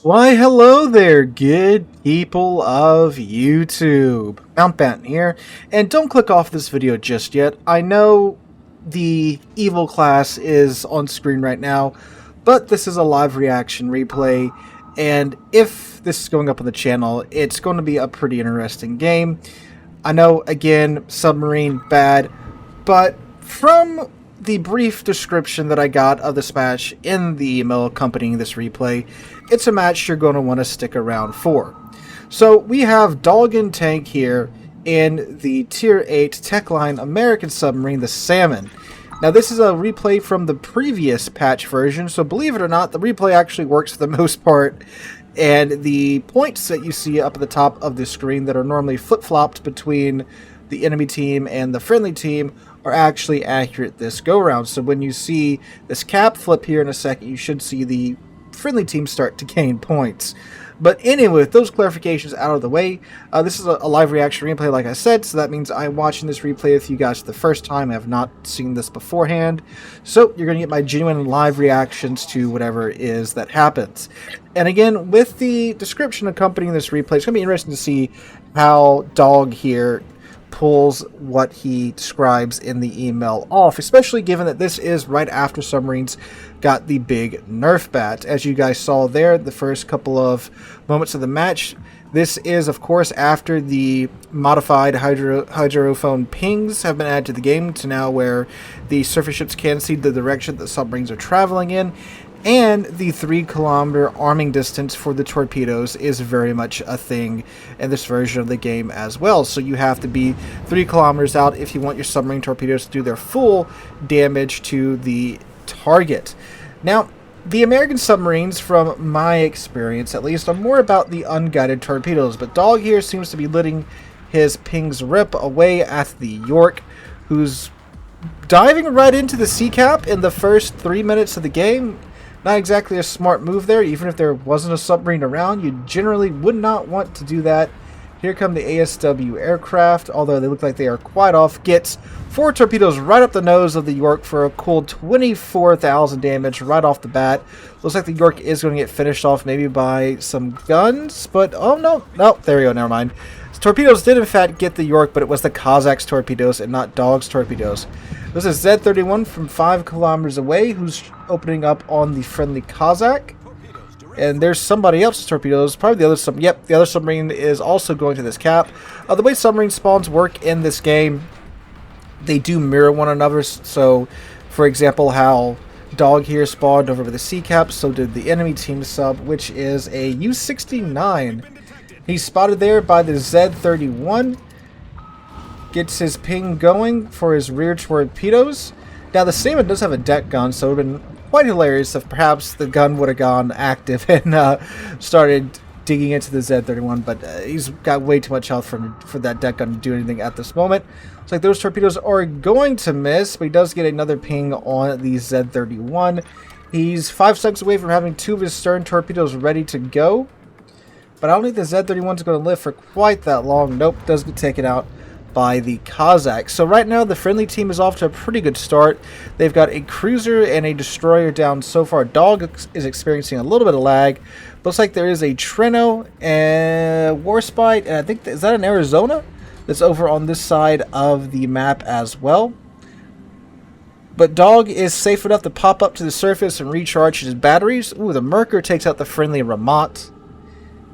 Why, hello there, good people of YouTube. Mountbatten here, and don't click off this video just yet. I know the evil class is on screen right now, but this is a live reaction replay, and if this is going up on the channel, it's going to be a pretty interesting game. I know, again, submarine, bad, but from the brief description that I got of this match in the email accompanying this replay, it's a match you're going to want to stick around for. So we have Dog and Tank here in the Tier 8 techline American submarine, the Salmon. Now this is a replay from the previous patch version, so believe it or not, the replay actually works for the most part. And the points that you see up at the top of the screen that are normally flip-flopped between the enemy team and the friendly team are actually accurate this go-round. So when you see this cap flip here in a second, you should see the friendly team start to gain points. But anyway, with those clarifications out of the way, this is a live reaction replay, like I said, so that means I'm watching this replay with you guys for the first time. I have not seen this beforehand, so you're going to get my genuine live reactions to whatever it is that happens. And again, with the description accompanying this replay, it's going to be interesting to see how Dog here pulls what he describes in the email off, especially given that this is right after submarines got the big nerf bat. As you guys saw there, the first couple of moments of the match, this is of course after the modified hydrophone pings have been added to the game to now where the surface ships can see the direction that submarines are traveling in. And the 3-kilometer arming distance for the torpedoes is very much a thing in this version of the game as well. So you have to be 3 kilometers out if you want your submarine torpedoes to do their full damage to the target. Now, the American submarines, from my experience at least, are more about the unguided torpedoes. But Dog here seems to be letting his pings rip away at the York, who's diving right into the sea cap in the first 3 minutes of the game. Not exactly a smart move there. Even if there wasn't a submarine around, you generally would not want to do that. Here come the ASW aircraft, although they look like they are quite off. Gets 4 torpedoes right up the nose of the York for a cool 24,000 damage right off the bat. Looks like the York is going to get finished off maybe by some guns, but oh no, there we go, never mind. Torpedoes did in fact get the York, but it was the Kazakh's torpedoes and not Dog's torpedoes. This is Z-31 from 5 kilometers away who's opening up on the friendly Kazakh. And there's somebody else's torpedoes, probably the other submarine. Yep, the other submarine is also going to this cap. The way submarine spawns work in this game, they do mirror one another. So, for example, how Dog here spawned over the sea cap, so did the enemy team sub, which is a U-69. He's spotted there by the Z-31. Gets his ping going for his rear torpedoes. Now the Salmon does have a deck gun, so it would have been quite hilarious if perhaps the gun would have gone active and started digging into the Z-31, but he's got way too much health for that deck gun to do anything at this moment. Looks like those torpedoes are going to miss, but he does get another ping on the Z-31. He's 5 seconds away from having 2 of his stern torpedoes ready to go, but I don't think the Z-31 is going to live for quite that long. Nope, does get taken out by the Kazakh. So right now the friendly team is off to a pretty good start. They've got a cruiser and a destroyer down so far. Dog is experiencing a little bit of lag. Looks like there is a Treno and Warspite, and I think, is that an Arizona? That's over on this side of the map as well. But Dog is safe enough to pop up to the surface and recharge his batteries. Ooh, the Merker takes out the friendly Ramat.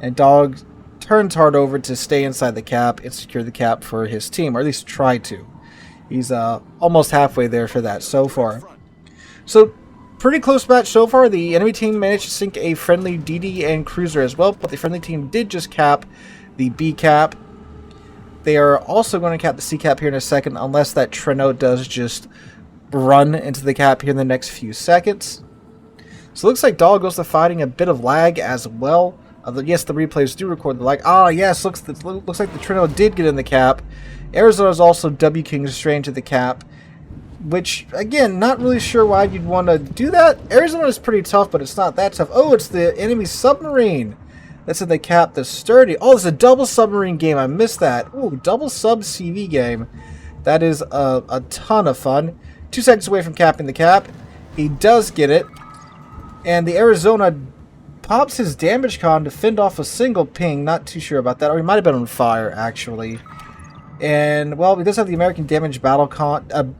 And Dog turns hard over to stay inside the cap and secure the cap for his team, or at least try to. He's almost halfway there for that so far. So, pretty close match so far. The enemy team managed to sink a friendly DD and cruiser as well, but the friendly team did just cap the B cap. They are also going to cap the C cap here in a second, unless that Treno does just run into the cap here in the next few seconds. So it looks like Dog goes to fighting a bit of lag as well. Yes, the replays do record the lag. Ah, yes, looks like the Treno did get in the cap. Arizona is also W King straight to the cap, which, again, not really sure why you'd want to do that. Arizona is pretty tough, but it's not that tough. Oh, it's the enemy submarine that's in the cap, the Sturdy. Oh, it's a double submarine game. I missed that. Ooh, double sub CV game. That is a ton of fun. 2 seconds away from capping the cap. He does get it. And the Arizona pops his damage con to fend off a single ping. Not too sure about that. Or he might have been on fire, actually. And, well, he does have the American damage battle con...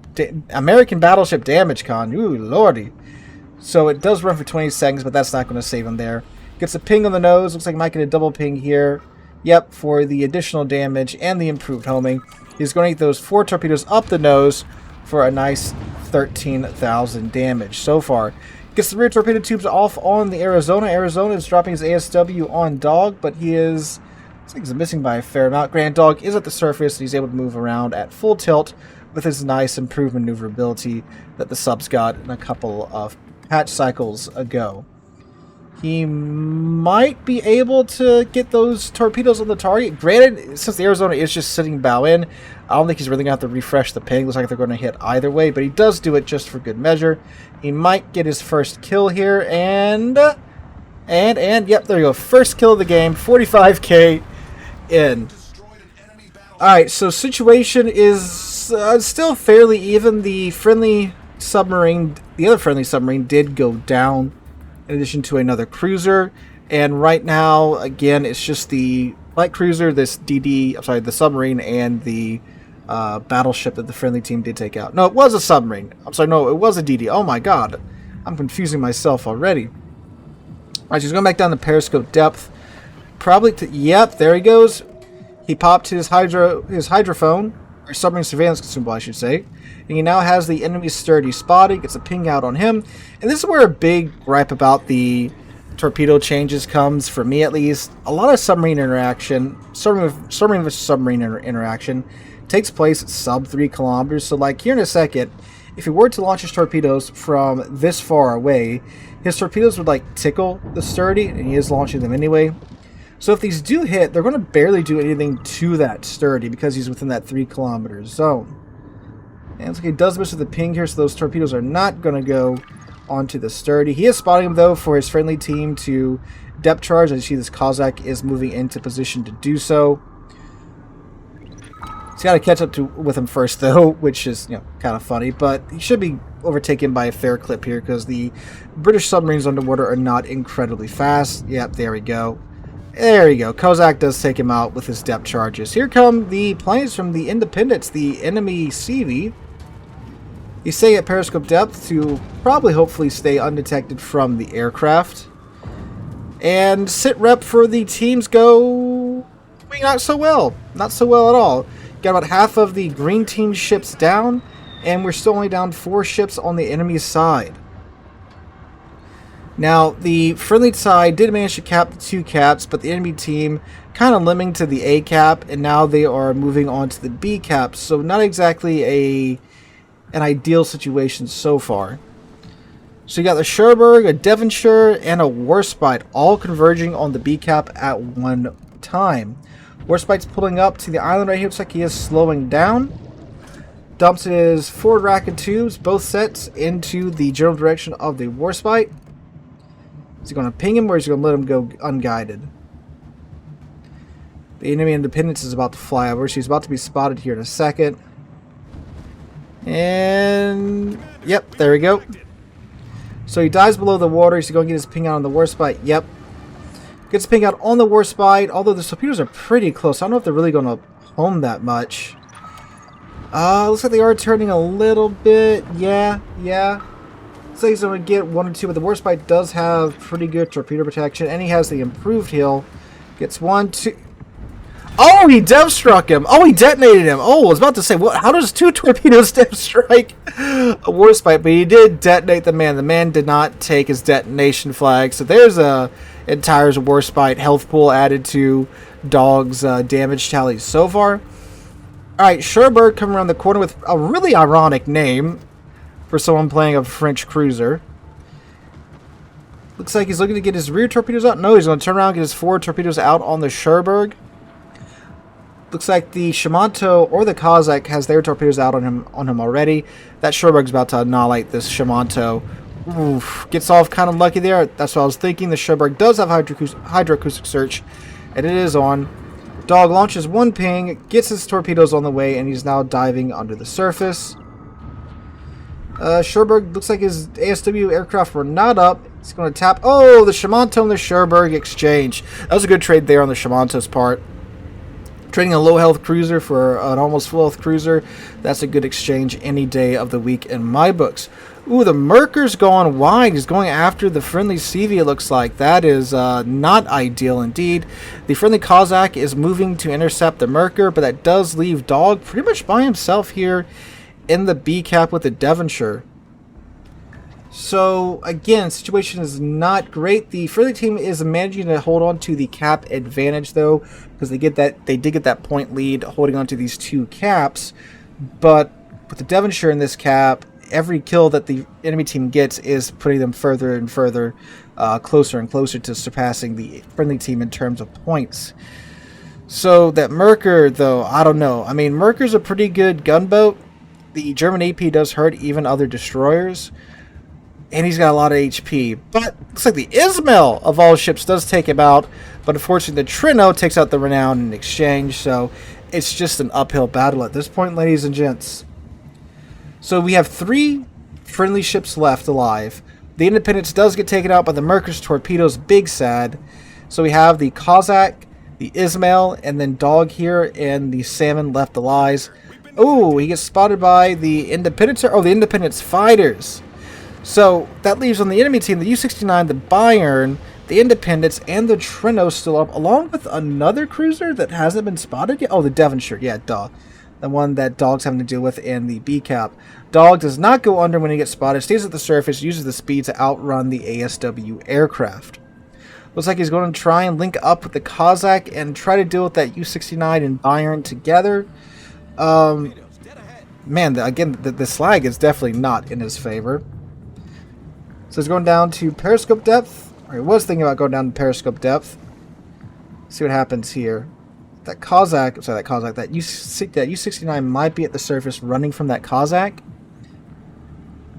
American battleship damage con. Ooh, lordy. So it does run for 20 seconds, but that's not going to save him there. Gets a ping on the nose. Looks like he might get a double ping here. Yep, for the additional damage and the improved homing. He's going to get those 4 torpedoes up the nose for a nice 13,000 damage so far. Gets the rear torpedo tubes off on the Arizona. Arizona is dropping his ASW on Dog, but he is... looks like he's missing by a fair amount. Grand Dog is at the surface, and he's able to move around at full tilt with his nice improved maneuverability that the subs got in a couple of patch cycles ago. He might be able to get those torpedoes on the target. Granted, since the Arizona is just sitting bow in, I don't think he's really going to have to refresh the ping. Looks like they're going to hit either way, but he does do it just for good measure. He might get his first kill here, and yep, there you go. First kill of the game, 45k in. Alright, so situation is still fairly even. The other friendly submarine did go down, in addition to another cruiser, and right now, again, it's just the light cruiser, the submarine, and the battleship that the friendly team did take out. No, it was a submarine. I'm sorry, no, it was a DD. Oh my god, I'm confusing myself already. Alright, she's going back down to periscope depth. Probably yep, there he goes. He popped his hydrophone, or submarine surveillance consumable, I should say. And he now has the enemy sturdy spotted, gets a ping out on him. And this is where a big gripe about the torpedo changes comes, for me at least. A lot of submarine interaction, submarine versus submarine interaction, takes place at sub 3 kilometers. So like here in a second, if he were to launch his torpedoes from this far away, his torpedoes would like tickle the sturdy, and he is launching them anyway. So if these do hit, they're going to barely do anything to that sturdy because he's within that 3 kilometer zone. And it's like he does miss with the ping here, so those torpedoes are not going to go onto the sturdy. He is spotting them though for his friendly team to depth charge. As you see, this Cossack is moving into position to do so. He's got to catch up with him first though, which is kind of funny, but he should be overtaken by a fair clip here because the British submarines underwater are not incredibly fast. Yep, there we go. There you go. Cossack does take him out with his depth charges. Here come the planes from the Independence, the enemy CV. He's staying at periscope depth to probably hopefully stay undetected from the aircraft. And sit rep for the teams go not so well. Not so well at all. Got about half of the green team ships down, and we're still only down 4 ships on the enemy side. Now, the friendly side did manage to cap the 2 caps, but the enemy team kind of limiting to the A cap, and now they are moving on to the B cap, so not exactly an ideal situation so far. So you got the Cherbourg, a Devonshire, and a Warspite all converging on the B cap at one time. Warspite's pulling up to the island right here. Looks like he is slowing down. Dumps his forward rack and tubes, both sets, into the general direction of the Warspite. Is he going to ping him, or is he going to let him go unguided? The enemy Independence is about to fly over. She's about to be spotted here in a second. And yep, there we go. So he dives below the water. He's going to get his ping out on the Warspite. Yep. Gets ping out on the Warspite, although the torpedoes are pretty close. I don't know if they're really going to home that much. Looks like they are turning a little bit. Yeah. Looks like he's going to get 1 or 2, but the Warspite does have pretty good torpedo protection, and he has the improved heal. Gets 1, 2... Oh, he depth struck him. Oh, he detonated him. Oh, I was about to say, what? How does 2 torpedoes depth strike a Warspite? But he did detonate the man. The man did not take his detonation flag. So there's a entire Warspite health pool added to Dog's damage tally so far. All right, Cherbourg coming around the corner with a really ironic name for someone playing a French cruiser. Looks like he's looking to get his rear torpedoes out. No, he's going to turn around and get his forward torpedoes out on the Cherbourg. Looks like the Shimanto or the Cossack has their torpedoes out on him already. That Cherbourg's about to annihilate this Shimanto. Oof, gets off kind of lucky there. That's what I was thinking. The Cherbourg does have hydroacoustic search, and it is on. Dog launches 1 ping, gets his torpedoes on the way, and he's now diving under the surface. Cherbourg looks like his ASW aircraft were not up. He's going to tap. Oh, the Shamanto and the Sherberg exchange. That was a good trade there on the Shamanto's part. Trading a low health cruiser for an almost full health cruiser. That's a good exchange any day of the week in my books. Ooh, the Merker's going wide. He's going after the friendly CV, it looks like. That is not ideal indeed. The friendly Cossack is moving to intercept the Merker, but that does leave Dog pretty much by himself here in the B cap with the Devonshire. So, again, situation is not great. The friendly team is managing to hold on to the cap advantage, though, because they did get that point lead holding on to these two caps. But with the Devonshire in this cap, every kill that the enemy team gets is putting them further and further, closer and closer to surpassing the friendly team in terms of points. So that Merker, though, I don't know. I mean, Merker's a pretty good gunboat. The German AP does hurt even other destroyers. And he's got a lot of HP. But looks like the Ismail of all ships does take him out. But unfortunately, the Trino takes out the Renown in exchange. So it's just an uphill battle at this point, ladies and gents. So we have 3 friendly ships left alive. The Independence does get taken out by the Merker's torpedoes. Big sad. So we have the Cossack, the Ismail, and then Dog here, and the Salmon left alive. Oh, he gets spotted by the Independence. Oh, the Independence fighters. So that leaves on the enemy team the U-69, the Bayern, the Independence, and the Trino still up, along with another cruiser that hasn't been spotted yet. Oh, the Devonshire. Yeah, duh. The one that Dog's having to deal with in the B cap. Dog does not go under when he gets spotted, stays at the surface, uses the speed to outrun the ASW aircraft. Looks like he's going to try and link up with the Cossack and try to deal with that U-69 and Bayern together. Man, again, the slag is definitely not in his favor. So he's going down to periscope depth. Or he was thinking about going down to periscope depth. See what happens here. That U-69 might be at the surface running from that Cossack.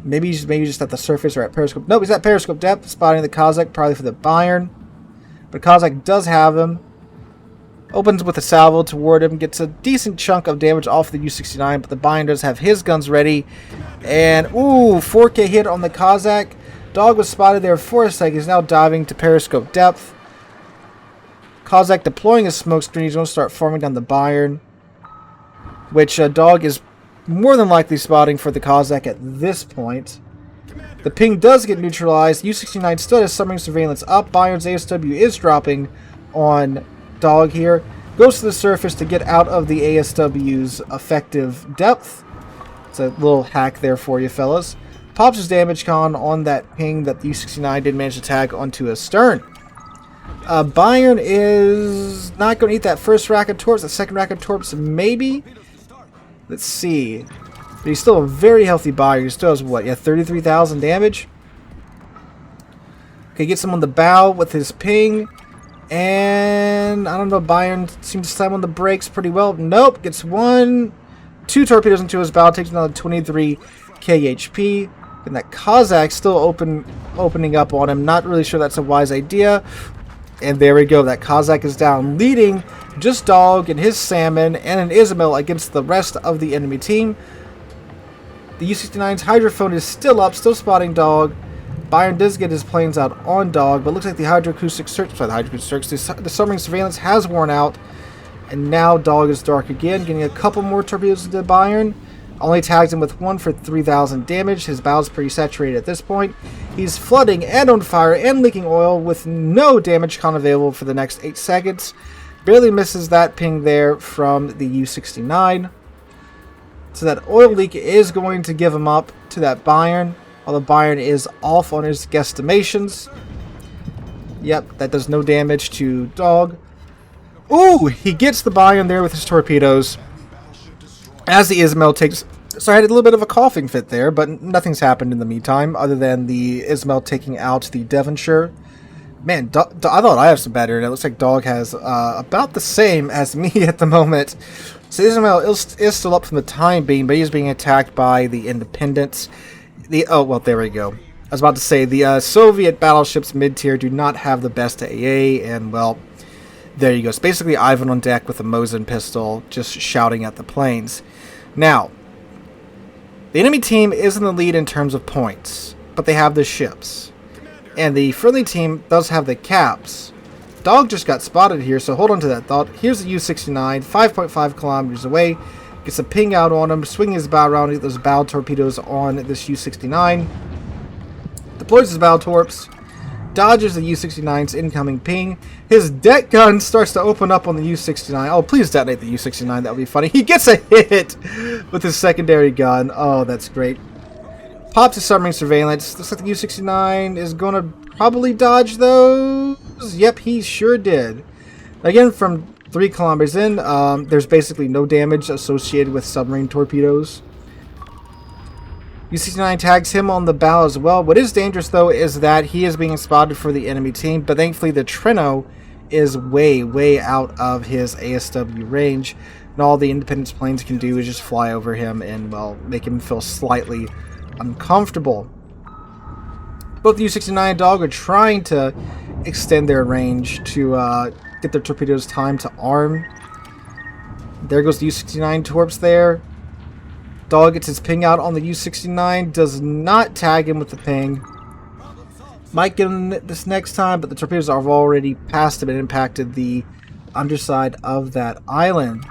Maybe just at the surface or at periscope. Nope, he's at periscope depth, spotting the Cossack, probably for the Bayern. But Cossack does have him. Opens with a salvo toward him, gets a decent chunk of damage off the U-69, but the Bayern does have his guns ready. And, ooh, 4K hit on the Cossack. Dog was spotted there for a second. He's now diving to periscope depth. Cossack deploying his smoke screen. He's going to start forming down the Bayern, which Dog is more than likely spotting for the Cossack at this point. The ping does get neutralized. U-69 still has submarine surveillance up. Bayern's ASW is dropping on Dog here. Goes to the surface to get out of the ASW's effective depth. It's a little hack there for you, fellas. Pops his damage con on that ping that the U-69 did manage to tag onto his stern. Bayern is not going to eat that first rack of torps. The second rack of torps, maybe. Let's see. But he's still a very healthy Bayern. He still has, what, yeah, 33,000 damage? Okay, gets him on the bow with his ping. And, I don't know, Bayern seems to slam on the brakes pretty well. Nope, gets 2 torpedoes into his bow. Takes another 23 KHP. And that Cossack still opening up on him. Not really sure that's a wise idea. And there we go. That Cossack is down, leading just Dog and his Salmon and an Ismail against the rest of the enemy team. The U-69's hydrophone is still up, still spotting Dog. Bayern does get his planes out on Dog, but looks like the hydroacoustic search, the submarine surveillance has worn out. And now Dog is dark again, getting a couple more torpedoes into Bayern. Only tags him with 1 for 3,000 damage. His bow's pretty saturated at this point. He's flooding and on fire and leaking oil with no damage con available for the next 8 seconds. Barely misses that ping there from the U-69. So that oil leak is going to give him up to that Bayern. Although Bayern is off on his guesstimations. Yep, that does no damage to Dog. Ooh, he gets the Bayern there with his torpedoes. As the Ismail takes... So I had a little bit of a coughing fit there, but nothing's happened in the meantime, other than the Ismail taking out the Devonshire. Man, I thought I have some better, and it looks like Dog has about the same as me at the moment. So Ismail is still up from the time being, but he's being attacked by the Independence. Oh, well, there we go. I was about to say, the Soviet battleships mid-tier do not have the best AA, and, well, there you go. It's basically Ivan on deck with a Mosin pistol, just shouting at the planes. Now, the enemy team is in the lead in terms of points, but they have the ships. And the friendly team does have the caps. Dog just got spotted here, so hold on to that thought. Here's the U-69, 5.5 kilometers away. Gets a ping out on him, swinging his bow around, get those bow torpedoes on this U-69. Deploys his bow torps. Dodges the U-69's incoming ping. His deck gun starts to open up on the U-69. Oh, please detonate the U-69. That would be funny. He gets a hit with his secondary gun. Oh, that's great. Pops his submarine surveillance. Looks like the U-69 is going to probably dodge those. Yep, he sure did. Again, from 3 kilometers in, there's basically no damage associated with submarine torpedoes. U-69 tags him on the bow as well. What is dangerous, though, is that he is being spotted for the enemy team, but thankfully the Trino is way, way out of his ASW range, and all the Independence planes can do is just fly over him and, well, make him feel slightly uncomfortable. Both the U-69 and Dog are trying to extend their range to get their torpedoes time to arm. There goes the U-69 torps there. Dog gets his ping out on the U-69, does not tag him with the ping. Might get him this next time, but the torpedoes have already passed him and impacted the underside of that island.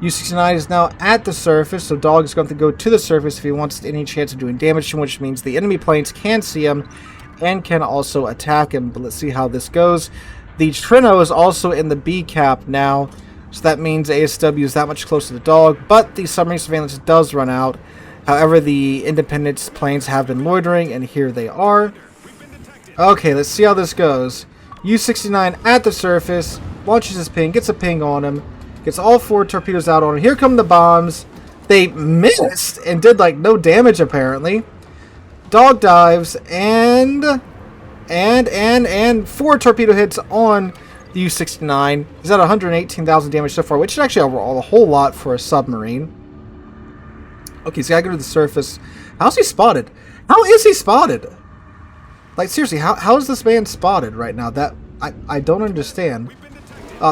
U-69 is now at the surface, so Dog is going to go to the surface if he wants any chance of doing damage to him, which means the enemy planes can see him and can also attack him. But let's see how this goes. The Trino is also in the B cap now, so that means ASW is that much closer to the Dog, but the submarine surveillance does run out. However, the Independence planes have been loitering, and here they are. Okay, let's see how this goes. U-69 at the surface, launches his ping, gets a ping on him, gets all 4 torpedoes out on him. Here come the bombs. They missed and did like no damage apparently. Dog dives and 4 torpedo hits on the U-69. He's at 118,000 damage so far, which is actually overall a whole lot for a submarine. Okay, he's got to go to the surface. How's he spotted? How is he spotted? Like, seriously, how is this man spotted right now? That I don't understand.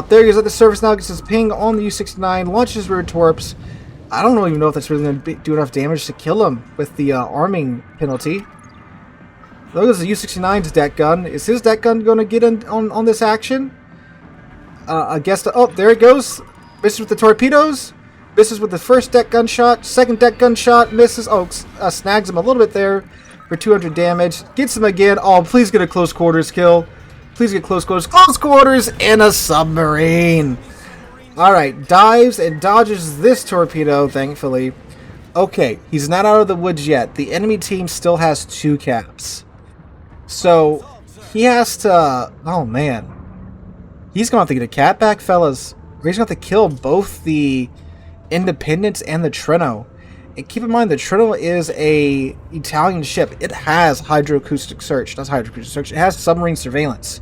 There he is at the surface now, gets his ping on the U-69, launches his rear torps. I don't even know if that's really going to do enough damage to kill him with the arming penalty. Look at the U-69's deck gun. Is his deck gun going to get in on this action? I guess oh, there it goes. Misses with the torpedoes. Misses with the first deck gun shot. Second deck gun shot. Misses. Oh, snags him a little bit there for 200 damage. Gets him again. Oh, please get a close quarters kill. Please get close quarters. Close quarters in a submarine. Alright, dives and dodges this torpedo, thankfully. Okay, he's not out of the woods yet. The enemy team still has 2 caps. So, he has to... Oh, man. He's going to have to get a cap back, fellas. He's going to have to kill both the Independence and the Trino. And keep in mind, the Trino is a Italian ship. It has hydroacoustic search. Not hydroacoustic search. It has submarine surveillance.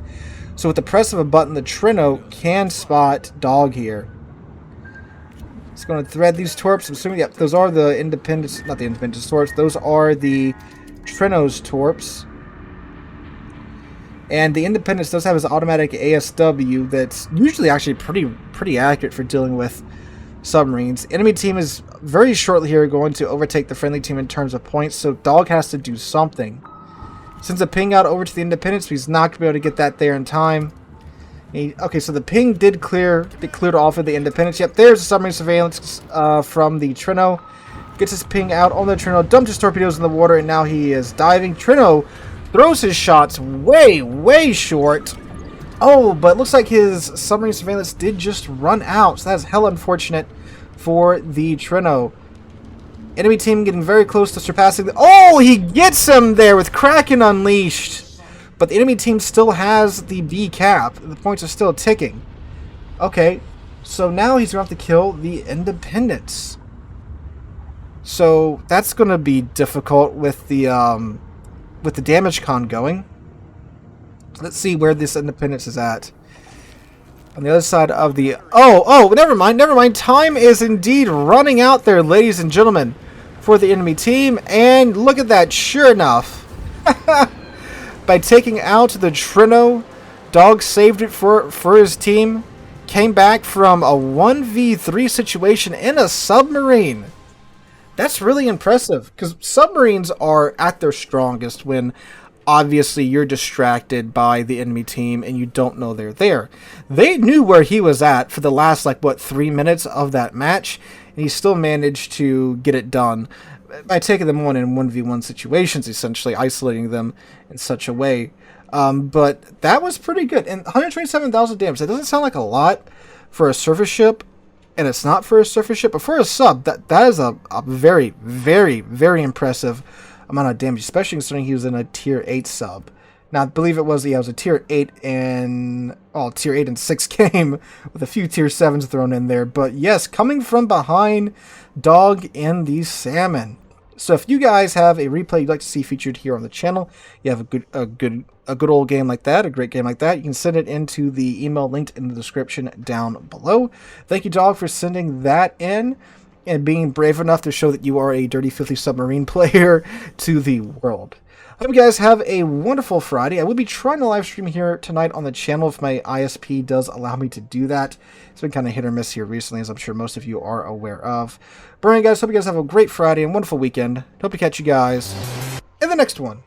So with the press of a button, the Trino can spot Dog here. It's going to thread these torps. I'm assuming, yep, those are the Independence, not the Independence torps. Those are the Trino's torps. And the Independence does have his automatic ASW that's usually actually pretty accurate for dealing with submarines. Enemy team is very shortly here going to overtake the friendly team in terms of points, so Dog has to do something. Sends a ping out over to the Independence, but he's not going to be able to get that there in time. Okay, so the ping did cleared off of the Independence. Yep, there's the submarine surveillance from the Trino. Gets his ping out on the Trino, dumps his torpedoes in the water, and now he is diving. Trino throws his shots way, way short. Oh, but it looks like his submarine surveillance did just run out, so that's hell unfortunate for the Trino. Enemy team getting very close to surpassing the... Oh, he gets him there with Kraken Unleashed. But the enemy team still has the B cap. The points are still ticking. Okay, so now he's going to have to kill the Independence. So that's going to be difficult with the damage con going. Let's see where this Independence is at. On the other side of the... Oh, never mind. Time is indeed running out there, ladies and gentlemen, for the enemy team. And look at that, sure enough. By taking out the Trino, Dog saved it for his team. Came back from a 1v3 situation in a submarine. That's really impressive, because submarines are at their strongest when obviously you're distracted by the enemy team and you don't know they're there. They knew where he was at for the last, like, what, 3 minutes of that match, and he still managed to get it done by taking them on in 1v1 situations, essentially isolating them in such a way. But that was pretty good. And 127,000 damage, that doesn't sound like a lot for a surface ship, and it's not for a surface ship, but for a sub, that is a very, very, very impressive amount of damage, especially considering he was in a tier 8 sub. Now, I believe it was a tier 8 and tier 8 and 6 game with a few tier 7s thrown in there. But yes, coming from behind, Dog and the Salmon. So if you guys have a replay you'd like to see featured here on the channel, you have a good old game like that, a great game like that, you can send it into the email linked in the description down below. Thank you, Dog, for sending that in and being brave enough to show that you are a dirty, filthy submarine player to the world. I hope you guys have a wonderful Friday. I will be trying to live stream here tonight on the channel if my ISP does allow me to do that. It's been kind of hit or miss here recently, as I'm sure most of you are aware of. But anyway, guys, hope you guys have a great Friday and wonderful weekend. Hope to catch you guys in the next one.